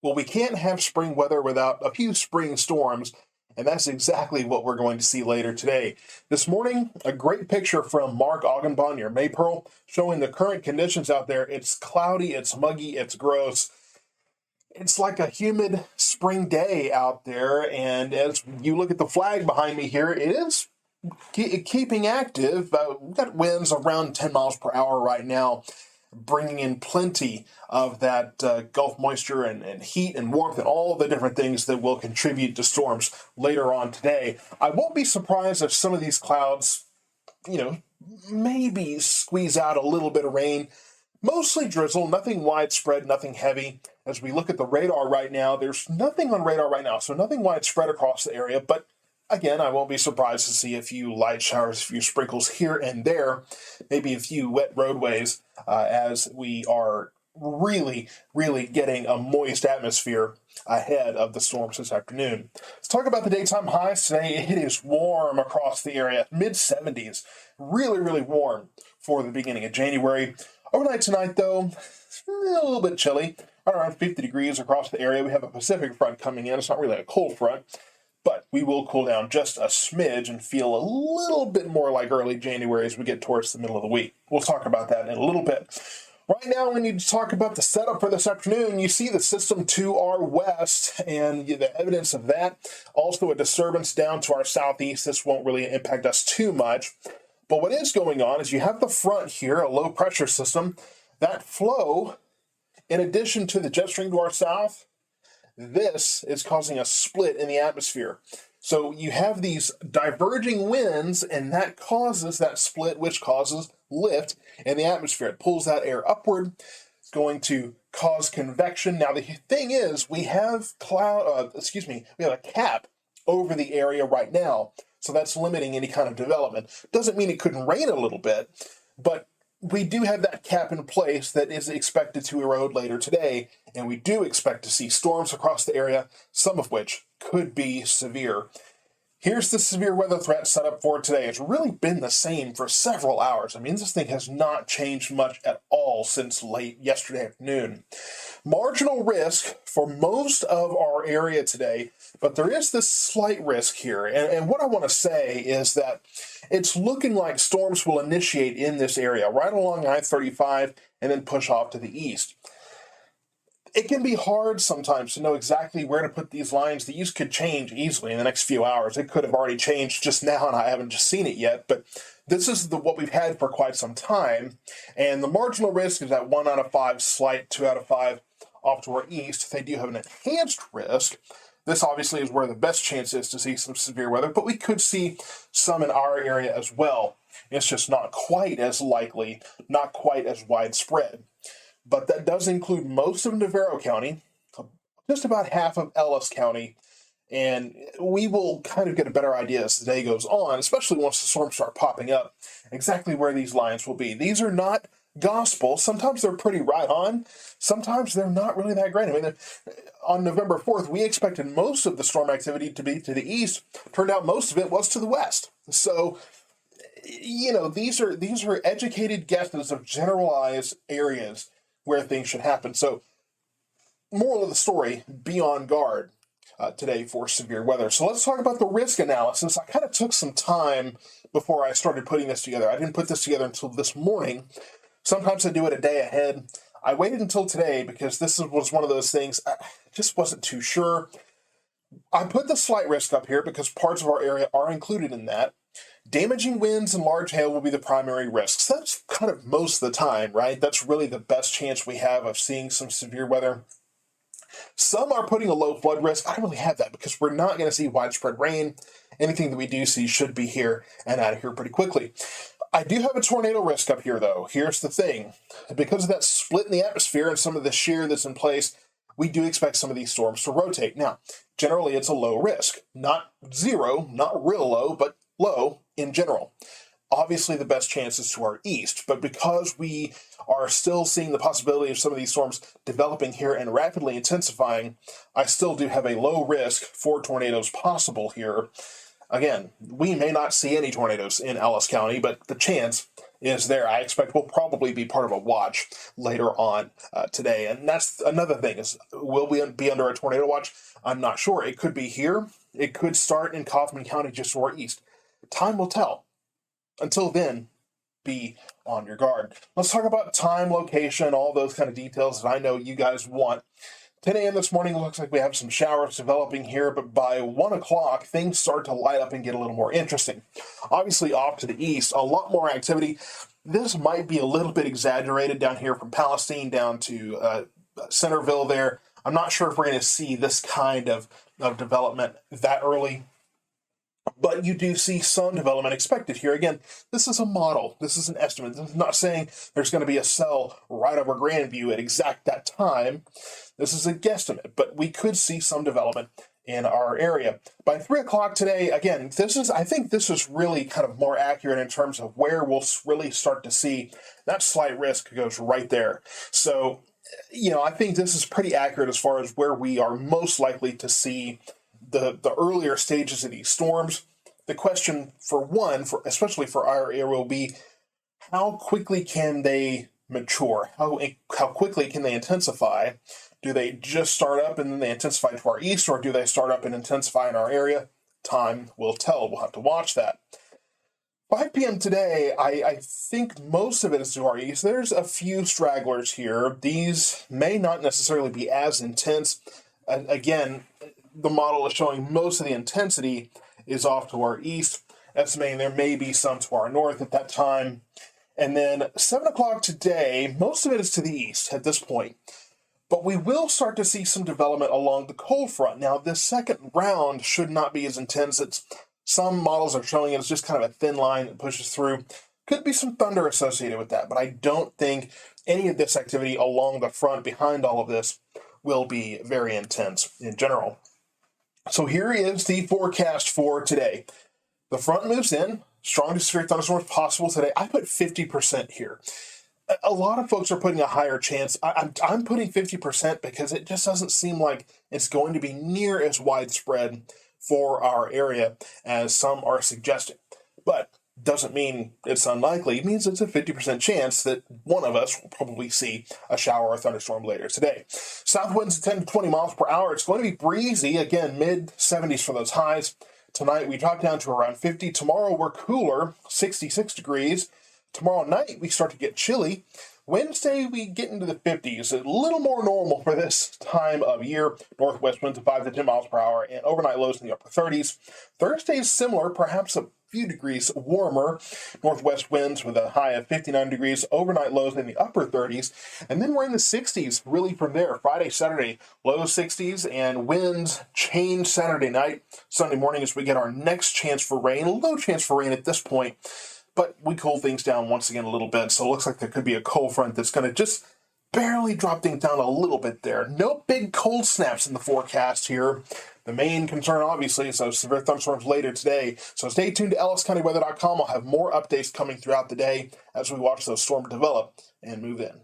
Well, we can't have spring weather without a few spring storms, and that's exactly what we're going to see later today. This morning, a great picture from Mark Augenbaum near Maypearl showing the current conditions out there. It's cloudy, it's muggy, it's gross. It's like a humid spring day out there, and as you look at the flag behind me here, it is keeping active. We've got winds around 10 miles per hour right now, bringing in plenty of that Gulf moisture and heat and warmth and all the different things that will contribute to storms later on today. I won't be surprised if some of these clouds, maybe squeeze out a little bit of rain. Mostly drizzle, nothing widespread, nothing heavy. As we look at the radar right now, there's nothing on radar right now, so nothing widespread across the area. But again, I won't be surprised to see a few light showers, a few sprinkles here and there, maybe a few wet roadways as we are really, really getting a moist atmosphere ahead of the storms this afternoon. Let's talk about the daytime highs today. It is warm across the area, mid-70s. Really, really warm for the beginning of January. Overnight tonight, though, a little bit chilly, right around 50 degrees across the area. We have a Pacific front coming in. It's not really a cold front, but we will cool down just a smidge and feel a little bit more like early January as we get towards the middle of the week. We'll talk about that in a little bit. Right now, we need to talk about the setup for this afternoon. You see the system to our west and the evidence of that. Also, a disturbance down to our southeast. This won't really impact us too much. But what is going on is you have the front here, a low pressure system. That flow, in addition to the jet stream to our south, this is causing a split in the atmosphere. So you have these diverging winds, and that causes that split, which causes lift in the atmosphere. It pulls that air upward. It's going to cause convection. Now, the thing is, we have we have a cap over the area right now. So that's limiting any kind of development. Doesn't mean it couldn't rain a little bit, but we do have that cap in place that is expected to erode later today, and we do expect to see storms across the area, some of which could be severe. Here's the severe weather threat set up for today. It's really been the same for several hours. I mean, this thing has not changed much at all since late yesterday afternoon. Marginal risk for most of our area today, but there is this slight risk here. And what I want to say is that it's looking like storms will initiate in this area, right along I-35, and then push off to the east. It can be hard sometimes to know exactly where to put these lines. These could change easily in the next few hours. It could have already changed just now, and I haven't just seen it yet. But this is what we've had for quite some time. And the marginal risk is at 1 out of 5, slight 2 out of 5 off to our east. They do have an enhanced risk. This obviously is where the best chance is to see some severe weather, but we could see some in our area as well. It's just not quite as likely, not quite as widespread. But that does include most of Navarro County, just about half of Ellis County, and we will kind of get a better idea as the day goes on, especially once the storms start popping up, exactly where these lines will be. These are not gospel. Sometimes they're pretty right on. Sometimes they're not really that great. I mean, on November 4th, we expected most of the storm activity to be to the east. Turned out most of it was to the west. So, these are educated guesses of generalized areas where things should happen. So, moral of the story, be on guard today for severe weather. So let's talk about the risk analysis. I kind of took some time before I started putting this together. I didn't put this together until this morning. Sometimes I do it a day ahead. I waited until today because this was one of those things I just wasn't too sure. I put the slight risk up here because parts of our area are included in that. Damaging winds and large hail will be the primary risks. That's kind of most of the time, right? That's really the best chance we have of seeing some severe weather. Some are putting a low flood risk. I don't really have that because we're not going to see widespread rain. Anything that we do see should be here and out of here pretty quickly. I do have a tornado risk up here, though. Here's the thing. Because of that split in the atmosphere and some of the shear that's in place, we do expect some of these storms to rotate. Now, generally, it's a low risk. Not zero, not real low, but low in general. Obviously, the best chance is to our east, but because we are still seeing the possibility of some of these storms developing here and rapidly intensifying, I still do have a low risk for tornadoes possible here. Again, we may not see any tornadoes in Ellis County, but the chance is there. I expect we'll probably be part of a watch later on today. And that's another thing is, will we be under a tornado watch? I'm not sure. It could be here. It could start in Kaufman County just to our east. Time will tell. Until then, be on your guard. Let's talk about time, location, all those kind of details that I know you guys want. 10 a.m. this morning, it looks like we have some showers developing here, but by 1 o'clock, things start to light up and get a little more interesting. Obviously, off to the east, a lot more activity. This might be a little bit exaggerated down here from Palestine down to Centerville there. I'm not sure if we're going to see this kind of development that early. But you do see some development expected here. Again, this is a model. This is an estimate. This is not saying there's going to be a cell right over Grandview at exact that time. This is a guesstimate, but we could see some development in our area. By 3 o'clock today, again, I think this is really kind of more accurate in terms of where we'll really start to see that slight risk goes right there. So, I think this is pretty accurate as far as where we are most likely to see the earlier stages of these storms. The question especially for our area, will be how quickly can they mature? How quickly can they intensify? Do they just start up and then they intensify to our east, or do they start up and intensify in our area? Time will tell. We'll have to watch that. 5 p.m. today, I think most of it is to our east. There's a few stragglers here. These may not necessarily be as intense. Again, the model is showing most of the intensity is off to our east, estimating there may be some to our north at that time. And then 7 o'clock today, most of it is to the east at this point. But we will start to see some development along the cold front. Now, this second round should not be as intense. Some models are showing it as just kind of a thin line that pushes through. Could be some thunder associated with that, but I don't think any of this activity along the front behind all of this will be very intense in general. So here is the forecast for today. The front moves in. Strongest severe thunderstorms possible today. I put 50% here. A lot of folks are putting a higher chance. I'm putting 50% because it just doesn't seem like it's going to be near as widespread for our area as some are suggesting. But doesn't mean it's unlikely. It means it's a 50% chance that one of us will probably see a shower or thunderstorm later today. South winds at 10 to 20 miles per hour. It's going to be breezy. Again, mid-70s for those highs. Tonight, we drop down to around 50. Tomorrow, we're cooler, 66 degrees. Tomorrow night, we start to get chilly. Wednesday, we get into the 50s, a little more normal for this time of year. Northwest winds at 5 to 10 miles per hour, and overnight lows in the upper 30s. Thursday is similar, perhaps a few degrees warmer. Northwest winds with a high of 59 degrees, overnight lows in the upper 30s. And then we're in the 60s, really from there. Friday, Saturday, low 60s, and winds change Saturday night. Sunday morning as we get our next chance for rain, a low chance for rain at this point. But we cool things down once again a little bit, so it looks like there could be a cold front that's going to just barely drop things down a little bit there. No big cold snaps in the forecast here. The main concern, obviously, is those severe thunderstorms later today. So stay tuned to elliscountyweather.com. I'll have more updates coming throughout the day as we watch those storms develop and move in.